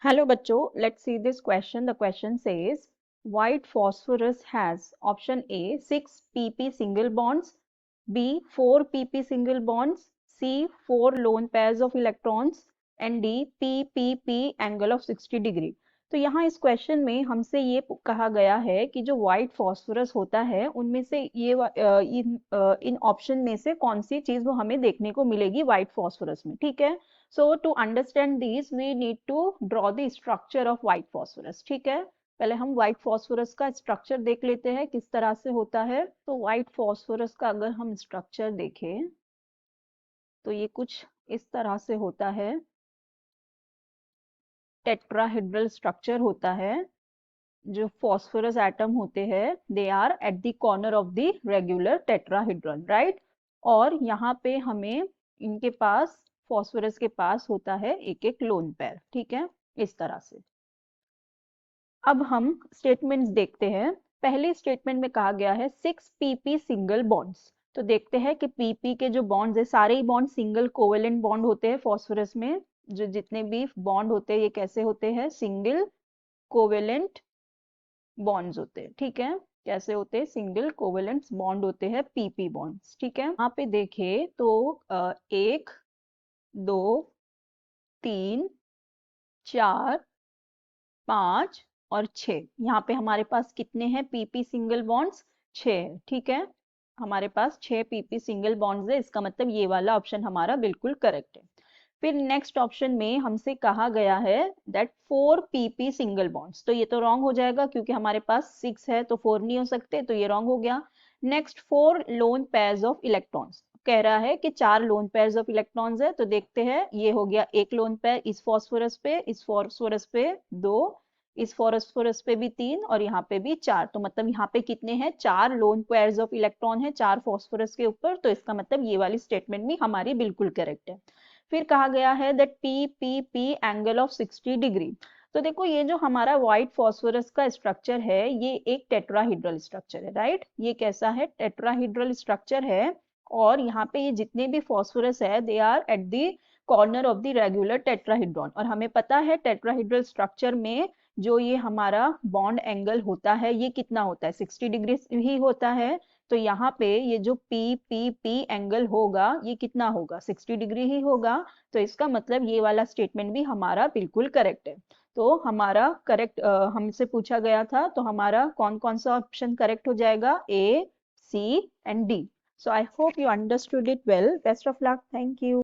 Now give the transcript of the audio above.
Hello बच्चों, let's see this question. The question says white phosphorus has option A 6 pp single bonds, B 4 pp single bonds, C 4 lone pairs of electrons and D p angle of 60 degree. तो यहाँ इस question में हमसे ये कहा गया है कि जो व्हाइट फॉस्फोरस होता है उनमें से इन ऑप्शन में से कौन सी चीज वो हमें देखने को मिलेगी व्हाइट फॉस्फोरस में, ठीक है। So to understand these, we need to draw the structure of white phosphorus. ठीक है, पहले हम white phosphorus का स्ट्रक्चर देख लेते हैं किस तरह से होता है। तो white phosphorus का अगर हम स्ट्रक्चर देखें तो ये कुछ इस तरह से होता है। टेट्राहेड्रल स्ट्रक्चर होता है। जो फॉस्फोरस एटम होते हैं they are at the corner of the regular tetrahedral, right. और यहाँ पे हमें इनके पास फॉस्फोरस के पास होता है एक एक लोन पेयर, ठीक है, इस तरह से। अब हम स्टेटमेंट्स देखते हैं। पहले स्टेटमेंट में कहा गया है 6 pp सिंगल बॉन्ड्स। तो देखते हैं कि pp के जो बॉन्ड्स है सारे ही बॉन्ड सिंगल कोवेलेंट बॉन्ड होते हैं फॉस्फोरस में। जो जितने भी बॉन्ड होते हैं ये कैसे होते हैं, सिंगल कोवेलेंट बॉन्ड्स होते हैं, ठीक है। कैसे होते हैं, सिंगल कोवेलेंट बॉन्ड होते हैं पीपी बॉन्ड्स, ठीक है। यहाँ पे देखें तो 1 2 3 4 5 और 6, यहाँ पे हमारे पास कितने हैं पीपी सिंगल बॉन्ड्स, 6 है, ठीक है। हमारे पास 6 पीपी सिंगल बॉन्ड्स है, इसका मतलब ये वाला ऑप्शन हमारा बिल्कुल करेक्ट है। फिर नेक्स्ट ऑप्शन में हमसे कहा गया है दैट 4 pp सिंगल बॉन्ड्स। तो ये तो रॉन्ग हो जाएगा क्योंकि हमारे पास 6 है तो 4 नहीं हो सकते, तो ये रॉन्ग हो गया। Next 4 lone pairs of electrons, कह रहा है कि 4 लोन पेयर्स ऑफ इलेक्ट्रॉन्स है। तो देखते हैं, ये हो गया एक लोन पेयर इस फॉस्फोरस पे, इस फॉस्फोरस पे 2, इस फॉस्फोरस पे भी 3 और यहाँ पे भी 4। तो मतलब यहाँ पे कितने हैं, 4 लोन पेयर्स ऑफ इलेक्ट्रॉन है 4 फॉस्फोरस के ऊपर। तो इसका मतलब ये वाली स्टेटमेंट भी हमारी बिल्कुल करेक्ट है। फिर कहा गया है that p angle of 60 degree. तो देखो ये जो हमारा व्हाइट फॉस्फोरस का स्ट्रक्चर है ये एक टेट्राहीड्रल स्ट्रक्चर है, राइट। ये कैसा है, टेट्राहीड्रल स्ट्रक्चर है। और यहाँ पे ये जितने भी फॉस्फोरस है they are at the corner of the regular tetrahedron. और हमें पता है टेट्राहीड्रल स्ट्रक्चर में जो ये हमारा बॉन्ड एंगल होता है ये कितना होता है, 60 डिग्री ही होता है। तो यहाँ पे ये जो पी एंगल होगा ये कितना होगा, 60 डिग्री ही होगा। तो इसका मतलब ये वाला स्टेटमेंट भी हमारा बिल्कुल करेक्ट है। तो हमारा करेक्ट हमसे पूछा गया था तो हमारा कौन कौन सा ऑप्शन करेक्ट हो जाएगा, A C and D. So I hope you understood it well. Best of luck, thank you.